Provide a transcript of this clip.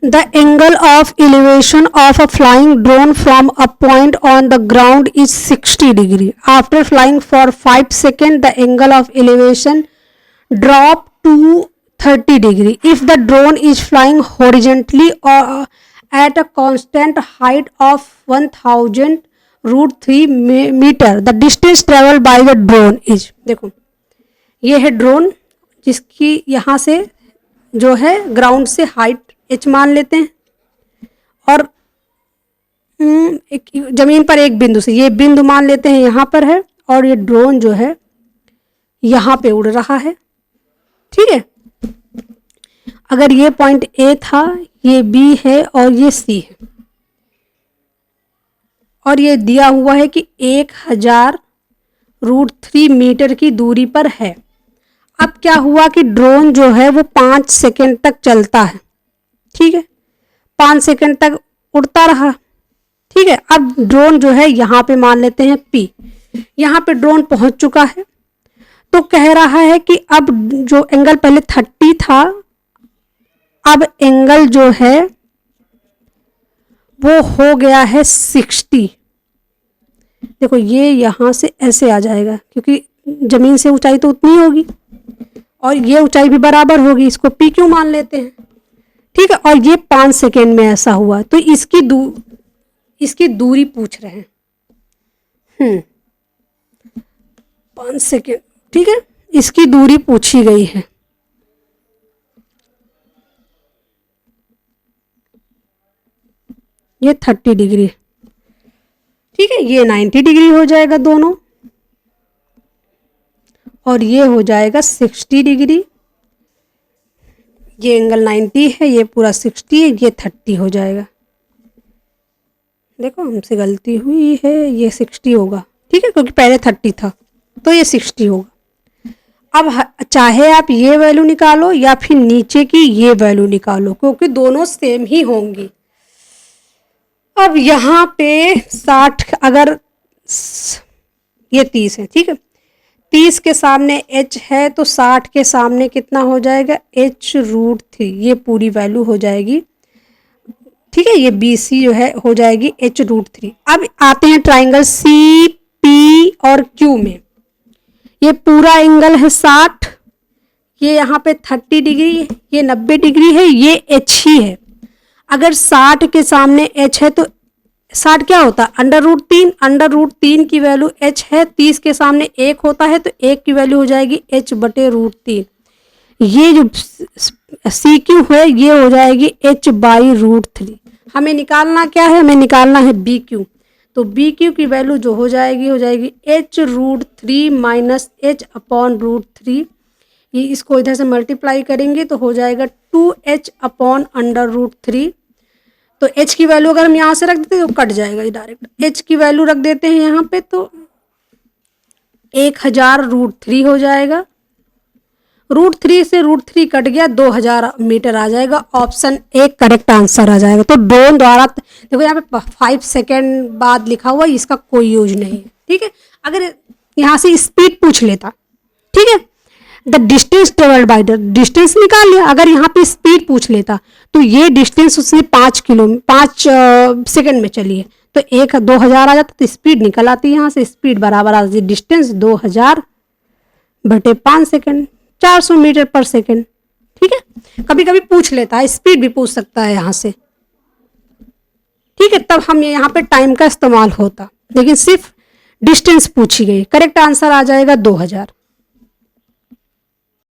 The angle of elevation of a flying drone from a point on the ground is 60 degree. After flying for 5 seconds, the angle of elevation drop to 30 degree. If the drone is flying horizontally or at a constant height of 1000√3 meter, the distance traveled by the drone is, देखो ये है drone जिसकी यहाँ से जो है ground से height h मान लेते हैं और एक जमीन पर एक बिंदु से, ये बिंदु मान लेते हैं यहाँ पर है और ये ड्रोन जो है यहाँ पे उड़ रहा है, ठीक है। अगर ये पॉइंट A था, ये B है और ये C है और ये दिया हुआ है कि 1000√3 मीटर की दूरी पर है। अब क्या हुआ कि ड्रोन जो है वो 5 सेकंड तक चलता है, ठीक है, 5 सेकंड तक उड़ता रहा, ठीक है। अब ड्रोन जो है यहाँ पे मान लेते हैं P, यहाँ पे ड्रोन पहुंच चुका है तो कह रहा है कि अब जो एंगल पहले 30 था, अब एंगल जो है वो हो गया है 60। देखो ये यहाँ से ऐसे आ जाएगा क्योंकि जमीन से ऊंचाई तो उतनी होगी और ये ऊंचाई भी बराबर होगी, इसको P क्यों मान लेते हैं, ठीक है। और ये 5 सेकेंड में ऐसा हुआ तो इसकी दूरी पूछ रहे हैं, 5 सेकेंड, ठीक है, इसकी दूरी पूछी गई है। ये 30 डिग्री, ठीक है, ये 90 डिग्री हो जाएगा दोनों और ये हो जाएगा 60 डिग्री। ये एंगल 90 है, ये पूरा 60 है, ये 30 हो जाएगा। देखो हमसे गलती हुई है, ये 60 होगा, ठीक है, क्योंकि पहले 30 था तो ये 60 होगा। अब चाहे आप ये वैल्यू निकालो या फिर नीचे की ये वैल्यू निकालो क्योंकि दोनों सेम ही होंगी। अब यहाँ पे 60, अगर ये 30 है, ठीक है, 30 के सामने h है तो 60 के सामने कितना हो जाएगा, h√3, ये पूरी वैल्यू हो जाएगी, ठीक है। ये BC जो है हो जाएगी h√3। अब आते हैं ट्राइंगल CP और Q में। ये पूरा एंगल है 60, ये यहाँ पे 30 डिग्री, ये 90 डिग्री है, ये h ही है। अगर 60 के सामने h है तो 60 क्या होता है, √3, √3 की वैल्यू h है, 30 के सामने 1 होता है तो 1 की वैल्यू हो जाएगी h/√3। ये जो CQ है ये हो जाएगी h/√3। हमें निकालना क्या है, हमें निकालना है BQ, तो BQ की वैल्यू जो हो जाएगी h√3 माइनस h/√3। ये इसको इधर से मल्टीप्लाई करेंगे तो हो जाएगा 2h/√3। तो h की वैल्यू अगर हम यहाँ से रख देते तो कट जाएगा ये डायरेक्ट, h की वैल्यू रख देते हैं यहाँ पे तो 1000√3 हो जाएगा। √3 से √3 कट गया, 2000 मीटर आ जाएगा। ऑप्शन A करेक्ट आंसर आ जाएगा। तो ड्रोन द्वारा, देखो यहाँ पे 5 सेकेंड बाद लिखा हुआ है, इसका कोई यूज नहीं है, ठीक है। अगर यहाँ से स्पीड पूछ लेता, ठीक है, the distance travelled by, the distance निकाल लिया। अगर यहाँ पे स्पीड पूछ लेता तो ये डिस्टेंस उसने 5 सेकेंड में चली है तो 2000 आ जाता तो स्पीड निकल आती, यहाँ से स्पीड बराबर आ जाती डिस्टेंस 2000/5 सेकेंड, 400 मीटर पर सेकेंड, ठीक है। कभी कभी पूछ लेता है, स्पीड भी पूछ सकता है यहाँ से, ठीक है, तब हम यहाँ पे टाइम का इस्तेमाल होता, लेकिन सिर्फ डिस्टेंस पूछी गई। करेक्ट आंसर आ जाएगा 2000।